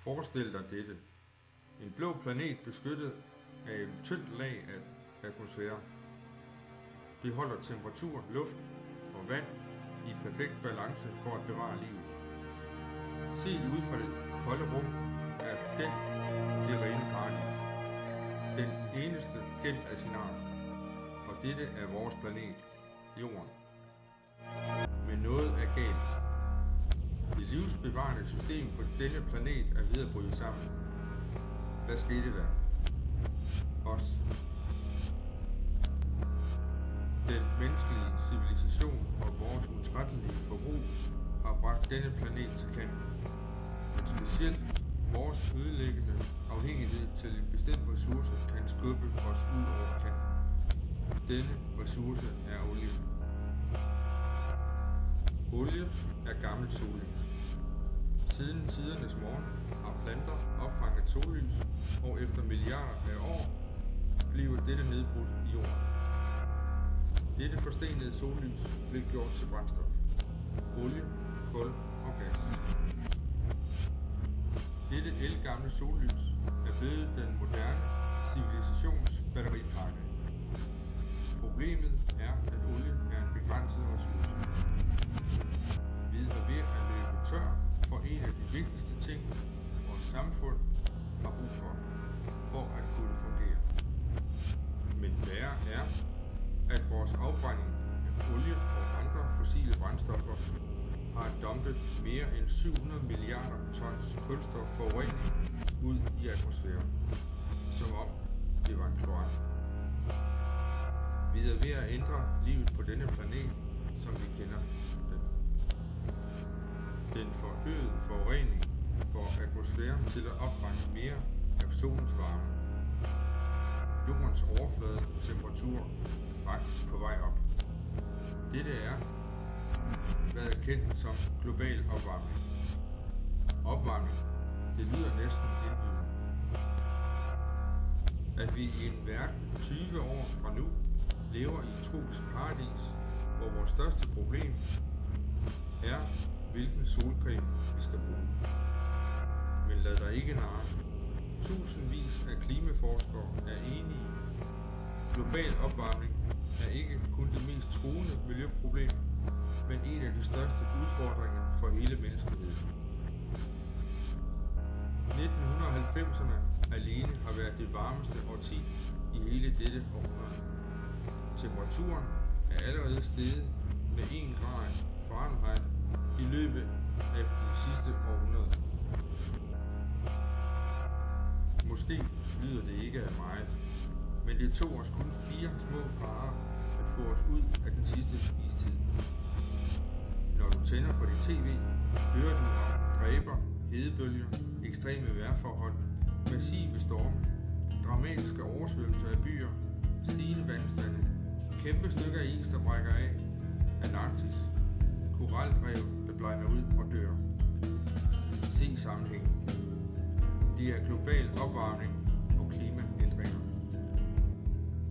Forestil dig dette. En blå planet beskyttet af et tyndt lag af atmosfære. Det holder temperatur, luft og vand i perfekt balance for at bevare livet. Set ud fra det kolde rum er den det rene paradis. Den eneste kendt af sin art. Og dette er vores planet, Jorden. Men noget er galt. Det livsbevarende system på denne planet er ved at bryde sammen. Hvad skete der? Os. Den menneskelige civilisation og vores utrættelige forbrug har bragt denne planet til kanten. Men specielt vores ødelæggende afhængighed til en bestemt ressource kan skubbe os ud over kanten. Denne ressource er olie. Olie er gammelt sollys. Siden tidernes morgen har planter opfanget sollys, og efter milliarder af år bliver dette nedbrudt i jorden. Dette forstenede sollys blev gjort til brændstof. Olie, kul og gas. Dette ældgamle sollys er blevet den moderne civilisations batteripakke. Problemet er, at olie er en begrænset ressource. Vi er ved at løbe tør for en af de vigtigste ting, vores samfund har brug for at kunne fungere. Men værre er, at vores afbrænding af olie og andre fossile brændstoffer har dumpet mere end 700 milliarder tons kulstofforurening ud i atmosfæren, som om det var en kloak. Vi er ved at ændre livet på denne planet, som vi kender den. Den forøgede forurening får atmosfæren til at opfange mere af solens varme. Jordens overflade og temperatur er faktisk på vej op. Dette er, hvad er kendt som global opvarmning. Opvarmning, det lyder næsten indbydende. At vi i en verden 20 år fra nu lever i et tropisk paradis, hvor vores største problem er, hvilken solcreme vi skal bruge. Men lad dig ikke narre. Tusindvis af klimaforskere er enige. Global opvarmning er ikke kun det mest truende miljøproblem, men en af de største udfordringer for hele menneskeheden. 1990'erne alene har været det varmeste årti i hele dette århundrede. Temperaturen er allerede steget med 1 grad Fahrenheit i løbet af de sidste århundreder. Måske lyder det ikke af meget, men det tog os kun 4 små grader at få os ud af den sidste istid. Når du tænder for dit tv, hører du om dræber, hedebølger, ekstreme vejrforhold, massive storme, dramatiske oversvømmelser af byer, stigende vandstande, kæmpe stykker af is, der brækker af, Antarktis, koralrev, der blegner ud og dør. Se sammenhængen. Det er global opvarmning og klimaændringer.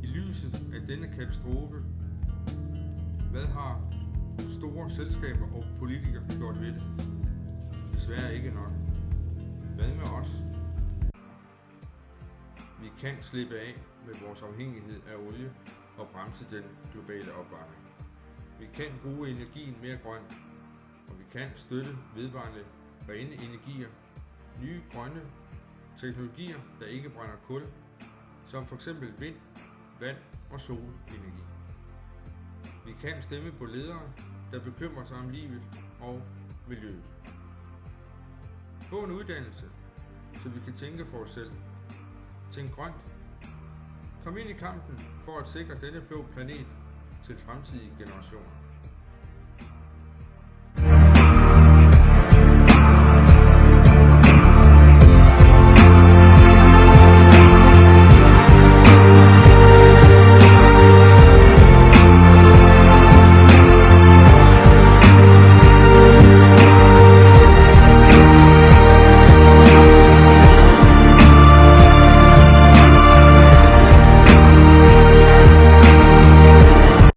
I lyset af denne katastrofe, hvad har store selskaber og politikere gjort ved det? Desværre ikke nok. Hvad med os? Vi kan slippe af med vores afhængighed af olie og bremse den globale opvarmning. Vi kan bruge energien mere grønt, og vi kan støtte vedvarende rene energier, nye grønne teknologier, der ikke brænder kul, som f.eks. vind, vand og solenergi. Vi kan stemme på ledere, der bekymrer sig om livet og miljøet. Få en uddannelse, så vi kan tænke for os selv. Tænk grønt. Kom ind i kampen for at sikre denne blå planet til fremtidige generationer.